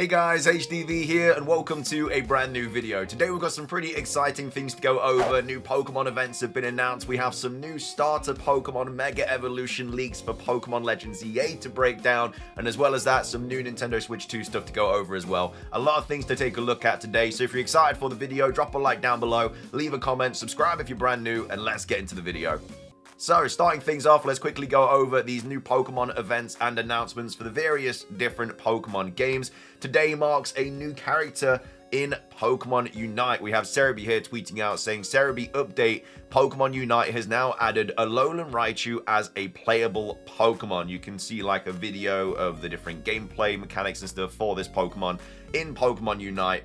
Hey guys, HDV here and welcome to a brand new video. Today we've got some pretty exciting things to go over. New Pokemon events have been announced. We have some new starter Pokemon Mega Evolution leaks for Pokemon Legends EA to break down, and as well as that, some new Nintendo Switch 2 stuff to go over as well. A lot of things to take a look at today, so if you're excited for the video, drop a like down below, leave a comment, subscribe if you're brand new, and let's get into the video. So, starting things off, let's quickly go over these new Pokemon events and announcements for the various different Pokemon games. Today marks a new character in Pokemon Unite. We have Cerebi here tweeting out saying, Cerebi update, Pokemon Unite has now added Alolan Raichu as a playable Pokemon. You can see like a video of the different gameplay mechanics and stuff for this Pokemon in Pokemon Unite.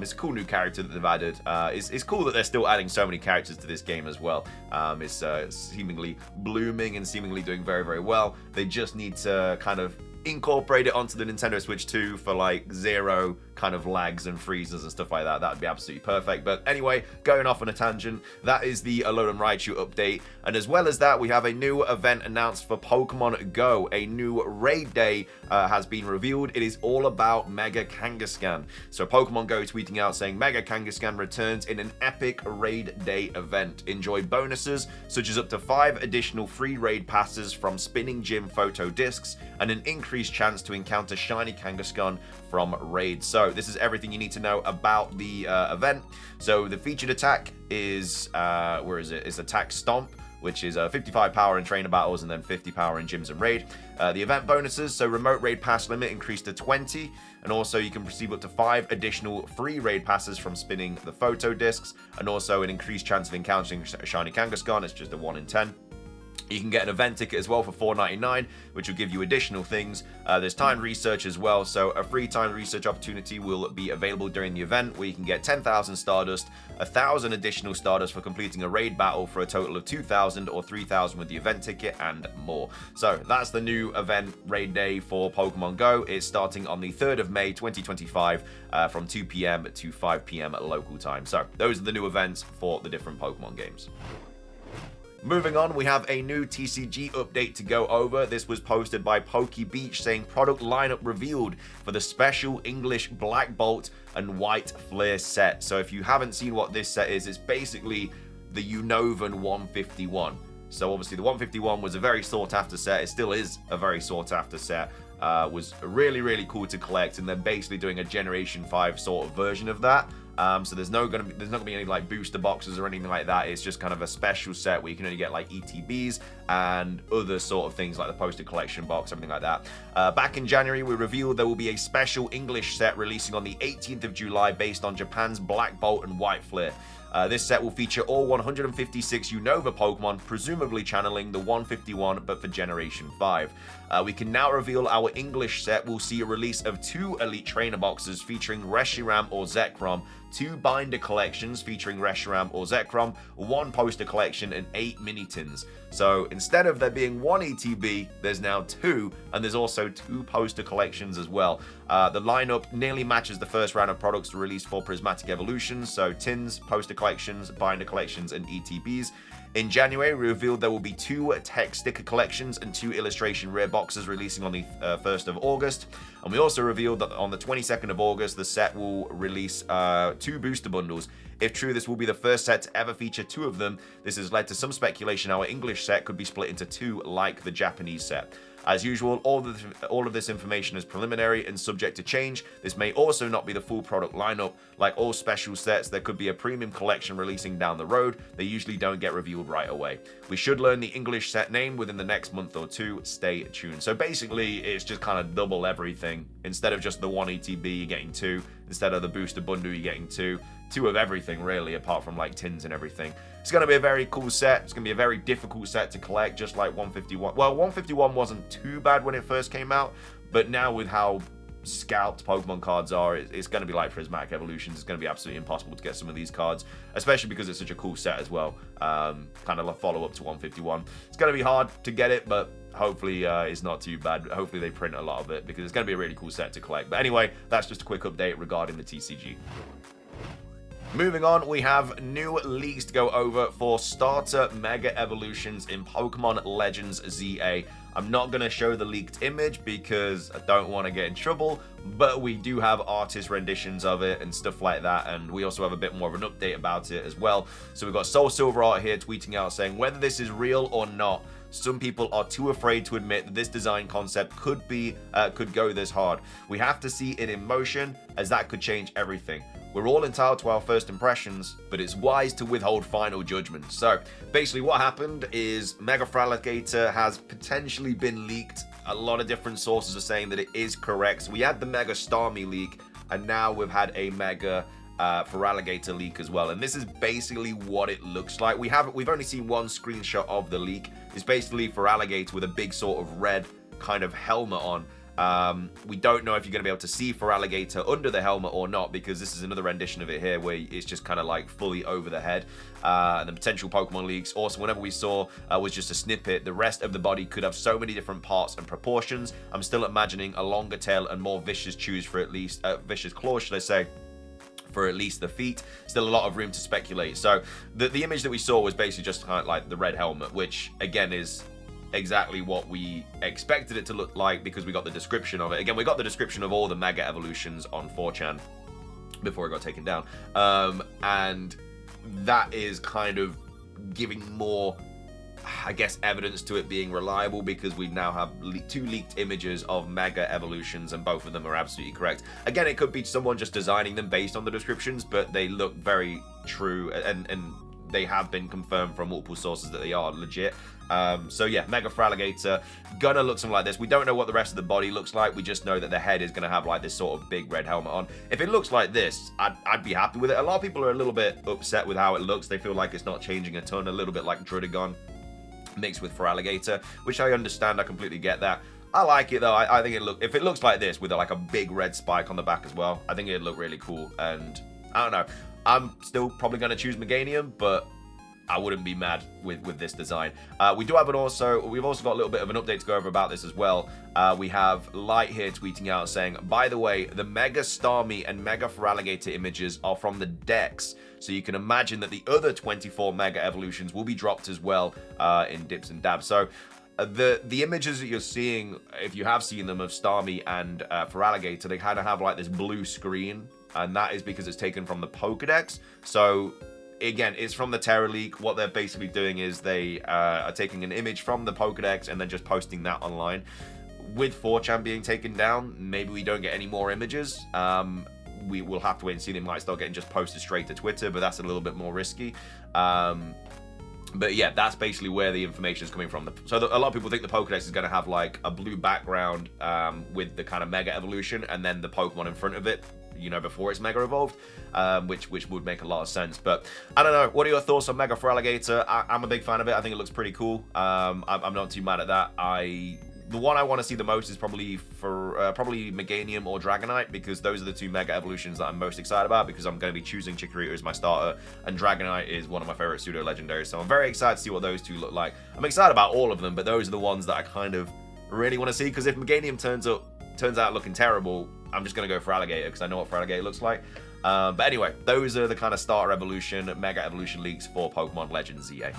It's a cool new character that they've added. It's cool that they're still adding so many characters to this game as well. It's seemingly blooming and seemingly doing very, very well. They just need to kind of incorporate it onto the Nintendo Switch 2 for like zero kind of lags and freezes and stuff like that. That would be absolutely perfect. But anyway, going off on a tangent, that is the Alolan Raichu update. And as well as that, we have a new event announced for Pokemon Go. A new raid day has been revealed. It is all about Mega Kangaskhan. So Pokemon Go tweeting out saying Mega Kangaskhan returns in an epic raid day event. Enjoy bonuses such as up to 5 additional free raid passes from spinning gym photo discs and an increased chance to encounter shiny Kangaskhan from raids. So this is everything you need to know about the event. So the featured attack is where is it? It's Attack Stomp, which is 55 power in trainer battles and then 50 power in gyms and raid. The event bonuses, so remote raid pass limit increased to 20, and also you can receive up to 5 additional free raid passes from spinning the photo discs, and also an increased chance of encountering a shiny Kangaskhan. It's just a 1 in 10. You can get an event ticket as well for $4.99, which will give you additional things. There's timed research as well, so a free timed research opportunity will be available during the event where you can get 10,000 Stardust, 1,000 additional Stardust for completing a raid battle for a total of 2,000 or 3,000 with the event ticket and more. So that's the new event raid day for Pokemon Go. It's starting on the 3rd of May 2025 from 2 p.m. to 5 p.m. at local time. So those are the new events for the different Pokemon games. Moving on, we have a new TCG update to go over. This was posted by PokeBeach saying product lineup revealed for the special English Black Bolt and White Flare set. So if you haven't seen what this set is, it's basically the Unova 151. So obviously the 151 was a very sought after set. It still is a very sought after set. Was really, really cool to collect, and they're basically doing a Generation 5 sort of version of that. So there's not gonna be any like booster boxes or anything like that. It's just kind of a special set where you can only get like ETBs and other sort of things like the poster collection box, everything like that. Back in January, we revealed there will be a special English set releasing on the 18th of July based on Japan's Black Bolt and White Flare. This set will feature all 156 Unova Pokemon, presumably channeling the 151, but for Generation 5. We can now reveal our English set will see a release of 2 Elite Trainer boxes featuring Reshiram or Zekrom, 2 Binder collections featuring Reshiram or Zekrom, 1 poster collection, and 8 mini tins. So instead of there being 1 ETB, there's now 2, and there's also 2 poster collections as well. The lineup nearly matches the first round of products released for Prismatic Evolutions, so tins, poster collections, binder collections, and ETBs. In January, we revealed there will be 2 tech sticker collections and 2 illustration rare boxes releasing on the 1st of August. And we also revealed that on the 22nd of August, the set will release 2 booster bundles. If true, this will be the first set to ever feature 2 of them. This has led to some speculation our English set could be split into 2 like the Japanese set. As usual, all of this information is preliminary and subject to change. This may also not be the full product lineup. Like all special sets, there could be a premium collection releasing down the road. They usually don't get revealed right away. We should learn the English set name within the next month or 2. Stay tuned. So basically, it's just kind of double everything. Instead of just the 1 ETB, you're getting 2. Instead of the booster bundle, you're getting 2. 2 of everything, really, apart from like tins and everything. It's going to be a very cool set. It's going to be a very difficult set to collect, just like 151. Well, 151 wasn't too bad when it first came out, but now with how scalped Pokemon cards are, it's going to be like Prismatic Evolutions. It's going to be absolutely impossible to get some of these cards, especially because it's such a cool set as well. Kind of a follow-up to 151. It's going to be hard to get it, but hopefully it's not too bad. Hopefully they print a lot of it, because it's going to be a really cool set to collect. But anyway, that's just a quick update regarding the TCG. Moving on, we have new leaks to go over for starter Mega Evolutions in Pokemon Legends ZA. I'm not going to show the leaked image because I don't want to get in trouble, but we do have artist renditions of it and stuff like that, and we also have a bit more of an update about it as well. So we've got Soul Silver Art here tweeting out saying, whether this is real or not, some people are too afraid to admit that this design concept could go this hard. We have to see it in motion, as that could change everything. We're all entitled to our first impressions, but it's wise to withhold final judgment. So basically what happened is Mega Feraligatr has potentially been leaked. A lot of different sources are saying that it is correct. So we had the Mega Starmie leak, and now we've had a Mega Feraligatr leak as well. And this is basically what it looks like. We've only seen one screenshot of the leak. It's basically Feraligatr with a big sort of red kind of helmet on. We don't know if you're going to be able to see Feraligatr under the helmet or not, because this is another rendition of it here where it's just kind of like fully over the head. And the potential Pokemon leaks, also whenever we saw was just a snippet. The rest of the body could have so many different parts and proportions. I'm still imagining a longer tail and more vicious chews for at least, vicious claws should I say, for at least the feet. Still a lot of room to speculate. So the image that we saw was basically just kind of like the red helmet, which again is exactly what we expected it to look like because we got the description of it. Again, we got the description of all the Mega Evolutions on 4chan before it got taken down. And that is kind of giving more, I guess, evidence to it being reliable, because we now have two leaked images of Mega Evolutions, and both of them are absolutely correct. Again, it could be someone just designing them based on the descriptions, but they look very true, and they have been confirmed from multiple sources that they are legit. So yeah, Mega Feraligatr gonna look something like this. We don't know what the rest of the body looks like. We just know that the head is gonna have like this sort of big red helmet on. If it looks like this, I'd be happy with it. A lot of people are a little bit upset with how it looks. They feel like it's not changing a ton, a little bit like Drudagon mixed with Feraligatr, which I understand. I completely get that. I like it though. I think if it looks like this with like a big red spike on the back as well, I think it'd look really cool. And I don't know, I'm still probably going to choose Meganium, but I wouldn't be mad with this design. We've also got a little bit of an update to go over about this as well. We have Light here tweeting out saying, by the way, the Mega Starmie and Mega Feraligatr images are from the decks, so you can imagine that the other 24 Mega Evolutions will be dropped as well in dips and dabs. So the images that you're seeing, if you have seen them, of Starmie and Feraligatr, they kind of have like this blue screen, and that is because it's taken from the Pokedex. So again, it's from the Terra leak. What they're basically doing is they are taking an image from the Pokedex and then just posting that online. With 4chan being taken down, maybe we don't get any more images. We will have to wait and see. They might start getting just posted straight to Twitter, but that's a little bit more risky. But yeah, that's basically where the information is coming from. So a lot of people think the Pokedex is going to have like a blue background with the kind of Mega Evolution and then the Pokemon in front of it, you know, before it's Mega Evolved, which would make a lot of sense. But I don't know, what are your thoughts on Mega Feraligatr? I'm a big fan of it. I think it looks pretty cool. I'm not too mad at that. The one I want to see the most is probably Meganium or Dragonite, because those are the two Mega Evolutions that I'm most excited about, because I'm going to be choosing Chikorita as my starter, and Dragonite is one of my favorite pseudo legendaries. So I'm very excited to see what those two look like. I'm excited about all of them, but those are the ones that I kind of really want to see, because if Meganium turns out looking terrible, I'm just going to go for Feraligatr, because I know what Feraligatr looks like. But anyway, those are the kind of starter evolution, Mega Evolution leaks for Pokemon Legends ZA.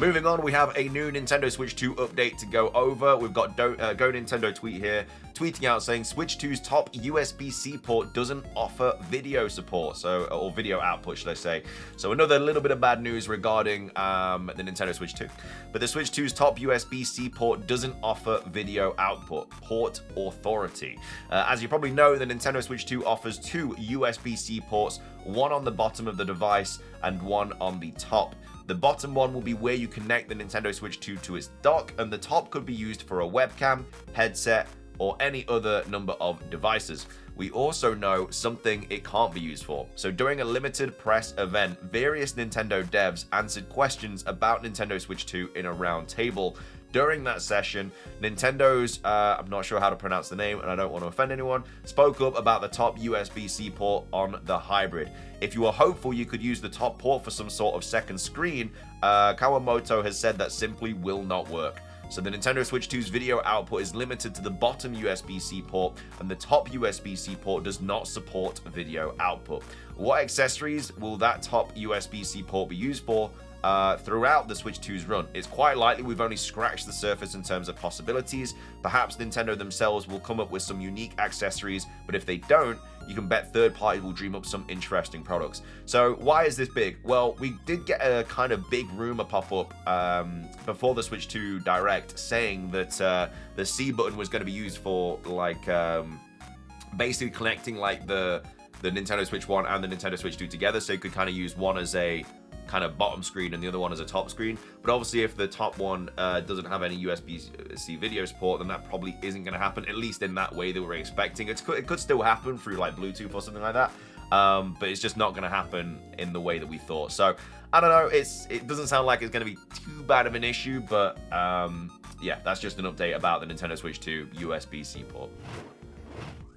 Moving on, we have a new Nintendo Switch 2 update to go over. We've got Go Nintendo tweet here, tweeting out saying Switch 2's top USB-C port doesn't offer video support, or video output, should I say. So another little bit of bad news regarding the Nintendo Switch 2. But the Switch 2's top USB-C port doesn't offer video output, port authority. As you probably know, the Nintendo Switch 2 offers two USB-C ports, one on the bottom of the device and one on the top. The bottom one will be where you connect the Nintendo Switch 2 to its dock, and the top could be used for a webcam, headset, or any other number of devices. We also know something it can't be used for. So during a limited press event, various Nintendo devs answered questions about Nintendo Switch 2 in a round table. During that session, Nintendo's, I'm not sure how to pronounce the name and I don't want to offend anyone, spoke up about the top USB-C port on the hybrid. If you are hopeful you could use the top port for some sort of second screen, Kawamoto has said that simply will not work. So the Nintendo Switch 2's video output is limited to the bottom USB-C port, and the top USB-C port does not support video output. What accessories will that top USB-C port be used for throughout the Switch 2's run? It's quite likely we've only scratched the surface in terms of possibilities. Perhaps Nintendo themselves will come up with some unique accessories, but if they don't, you can bet third parties will dream up some interesting products. So why is this big? Well, we did get a kind of big rumor pop up before the Switch 2 Direct saying that the C button was going to be used for like basically connecting like the Nintendo Switch 1 and the Nintendo Switch 2 together, so you could kind of use one as a kind of bottom screen and the other one as a top screen. But obviously if the top one doesn't have any USB-C video support, then that probably isn't going to happen, at least in that way that we're expecting. It could still happen through like Bluetooth or something like that, but it's just not going to happen in the way that we thought. So I don't know, it doesn't sound like it's going to be too bad of an issue, but yeah, that's just an update about the Nintendo Switch 2 USB-C port.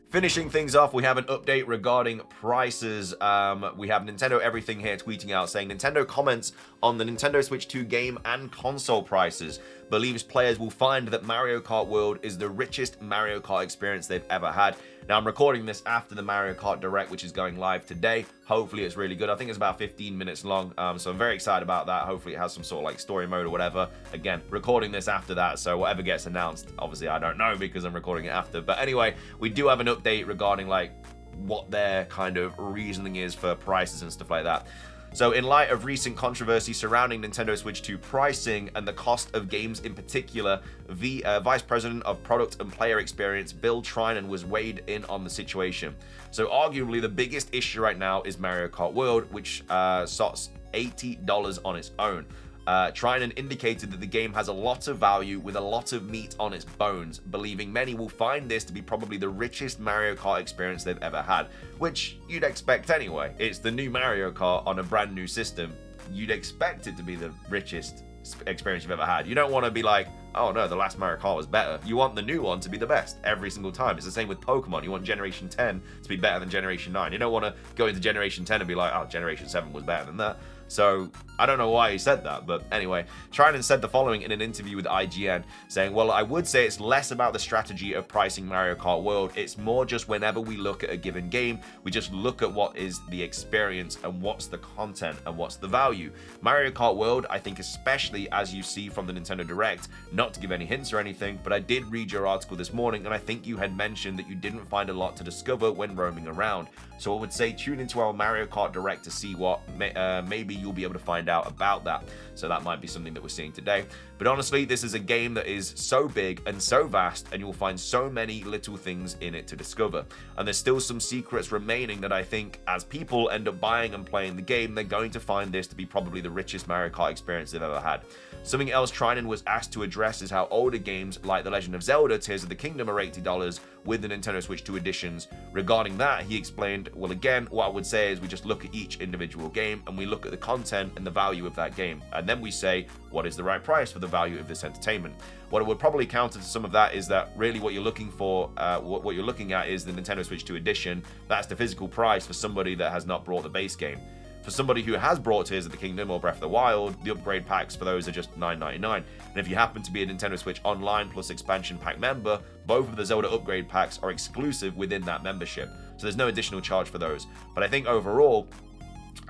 Finishing things off, we have an update regarding prices. We have Nintendo Everything here tweeting out saying Nintendo comments on the Nintendo Switch 2 game and console prices. Believes players will find that Mario Kart World is the richest Mario Kart experience they've ever had. Now, I'm recording this after the Mario Kart Direct, which is going live today. Hopefully, it's really good. I think it's about 15 minutes long, so I'm very excited about that. Hopefully, it has some sort of like story mode or whatever. Again, recording this after that, so whatever gets announced, obviously, I don't know because I'm recording it after. But anyway, we do have an update regarding like what their kind of reasoning is for prices and stuff like that. So in light of recent controversy surrounding Nintendo Switch 2 pricing and the cost of games in particular, the Vice President of Product and Player Experience, Bill Trinan, was weighed in on the situation. So arguably the biggest issue right now is Mario Kart World, which sots $80 on its own. Trinan indicated that the game has a lot of value with a lot of meat on its bones, believing many will find this to be probably the richest Mario Kart experience they've ever had, which you'd expect anyway. It's the new Mario Kart on a brand new system. You'd expect it to be the richest experience you've ever had. You don't want to be like, oh no, the last Mario Kart was better. You want the new one to be the best every single time. It's the same with Pokemon. You want Generation 10 to be better than Generation 9. You don't want to go into Generation 10 and be like, oh, Generation 7 was better than that. So I don't know why he said that, but anyway, Trinan said the following in an interview with IGN, saying, well, I would say it's less about the strategy of pricing Mario Kart World. It's more just whenever we look at a given game, we just look at what is the experience and what's the content and what's the value. Mario Kart World, I think especially as you see from the Nintendo Direct, not to give any hints or anything, but I did read your article this morning and I think you had mentioned that you didn't find a lot to discover when roaming around. So I would say tune into our Mario Kart Direct to see what maybe you'll be able to find out about that. So that might be something that we're seeing today. But honestly, this is a game that is so big and so vast, and you'll find so many little things in it to discover. And there's still some secrets remaining that I think as people end up buying and playing the game, they're going to find this to be probably the richest Mario Kart experience they've ever had. Something else Trinan was asked to address is how older games like The Legend of Zelda Tears of the Kingdom are $80 with the Nintendo Switch 2 editions. Regarding that, he explained, well, again, what I would say is we just look at each individual game and we look at the content and the value of that game. And then we say, what is the right price for the value of this entertainment? What I would probably counter to some of that is that really what you're looking for, what you're looking at is the Nintendo Switch 2 edition. That's the physical price for somebody that has not brought the base game. For somebody who has brought Tears of the Kingdom or Breath of the Wild, the upgrade packs for those are just $9.99. And if you happen to be a Nintendo Switch Online plus expansion pack member, both of the Zelda upgrade packs are exclusive within that membership. So there's no additional charge for those. But I think overall,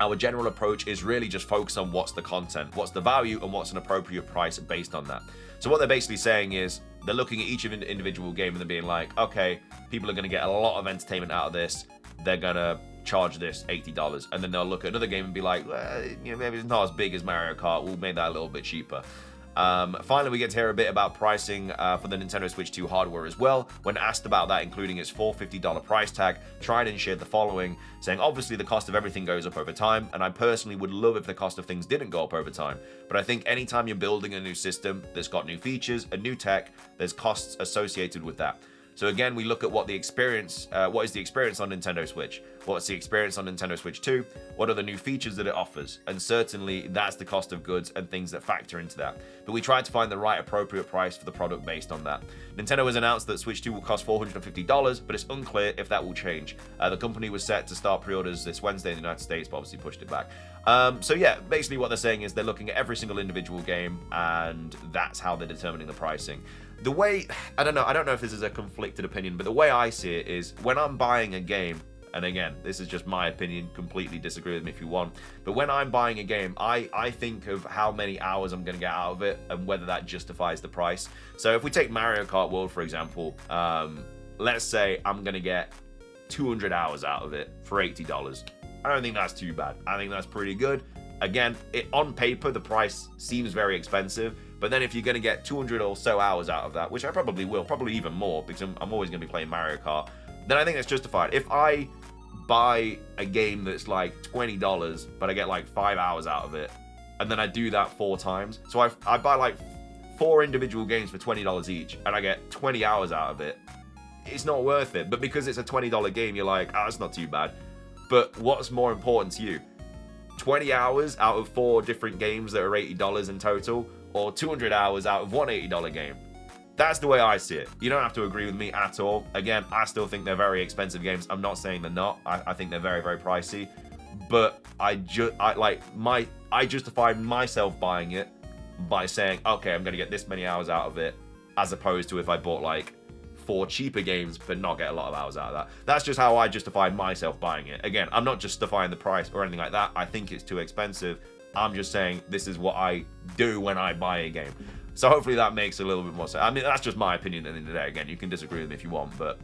our general approach is really just focus on what's the content, what's the value, and what's an appropriate price based on that. So what they're basically saying is they're looking at each individual game and they're being like, okay, people are going to get a lot of entertainment out of this. They're going to charge this $80, and then they'll look at another game and be like, well, maybe it's not as big as Mario Kart, we'll make that a little bit cheaper. Finally, we get to hear a bit about pricing for the Nintendo Switch 2 hardware as well. When asked about that, including its $450 price tag, Trinan shared the following, saying, obviously the cost of everything goes up over time, and I personally would love if the cost of things didn't go up over time. But I think anytime you're building a new system that's got new features and new tech, there's costs associated with that. So again, we look at what the experience, what is the experience on Nintendo Switch? What's the experience on Nintendo Switch 2? What are the new features that it offers? And certainly that's the cost of goods and things that factor into that. But we tried to find the right appropriate price for the product based on that. Nintendo has announced that Switch 2 will cost $450, but it's unclear if that will change. The company was set to start pre-orders this Wednesday in the United States, but obviously pushed it back. So yeah, basically what they're saying is they're looking at every single individual game, and that's how they're determining the pricing. The way, I don't know if this is a conflicted opinion, but the way I see it is when I'm buying a game, and again, this is just my opinion, completely disagree with me if you want, but when I'm buying a game, I think of how many hours I'm going to get out of it and whether that justifies the price. So if we take Mario Kart World, for example, let's say I'm going to get 200 hours out of it for $80. I don't think that's too bad. I think that's pretty good. Again, on paper, the price seems very expensive, but then if you're going to get 200 or so hours out of that, which I probably will, probably even more, because I'm always going to be playing Mario Kart, then I think that's justified. If I buy a game that's like $20, but I get like 5 hours out of it, and then I do that 4 times, so I buy like 4 individual games for $20 each, and I get 20 hours out of it, it's not worth it. But because it's a $20 game, you're like, oh, that's not too bad. But what's more important to you? 20 hours out of 4 different games that are $80 in total, or 200 hours out of one $80 game? That's the way I see it. You don't have to agree with me at all. Again, I still think they're very expensive games. I'm not saying they're not. I think they're very, very pricey. But I justify myself buying it by saying, okay, I'm going to get this many hours out of it, as opposed to if I bought like 4 cheaper games but not get a lot of hours out of that. That's just how I justify myself buying it. Again, I'm not justifying the price or anything like that. I think it's too expensive. I'm just saying this is what I do when I buy a game. So hopefully that makes a little bit more sense. I mean, that's just my opinion at the end of the day. Again, you can disagree with me if you want, but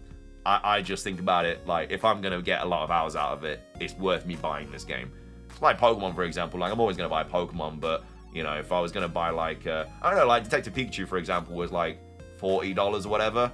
I just think about it like, if I'm going to get a lot of hours out of it, it's worth me buying this game. It's like Pokemon, for example. Like, I'm always going to buy Pokemon, but, you know, if I was going to buy like, I don't know, like Detective Pikachu, for example, was like $40 or whatever.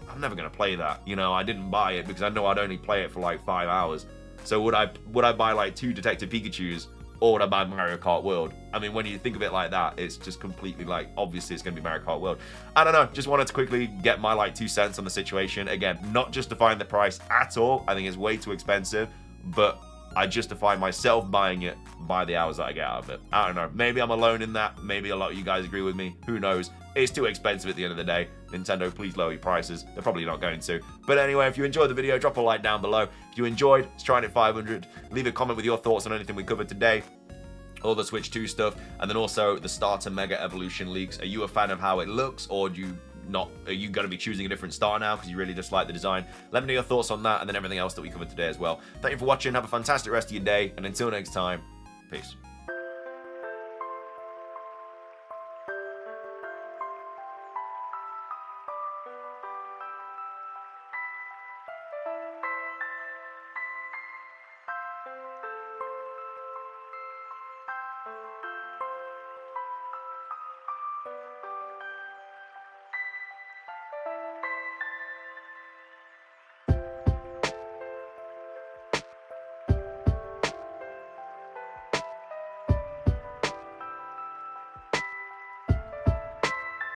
I'm never going to play that. You know, I didn't buy it because I know I'd only play it for like 5 hours. So would I buy like 2 Detective Pikachus, or would I buy Mario Kart World? I mean, when you think of it like that, it's just completely like, obviously it's going to be Mario Kart World. I don't know, just wanted to quickly get my like 2 cents on the situation. Again, not justifying the price at all. I think it's way too expensive, but I justify myself buying it by the hours that I get out of it. I don't know, maybe I'm alone in that. Maybe a lot of you guys agree with me. Who knows? It's too expensive at the end of the day. Nintendo, please lower your prices. They're probably not going to. But anyway, if you enjoyed the video, drop a like down below. If you enjoyed, let's try and hit 500. Leave a comment with your thoughts on anything we covered today, all the Switch 2 stuff, and then also the Starter Mega Evolution leaks. Are you a fan of how it looks, or do you not? Are you going to be choosing a different star now because you really dislike the design? Let me know your thoughts on that, and then everything else that we covered today as well. Thank you for watching. Have a fantastic rest of your day, and until next time, peace.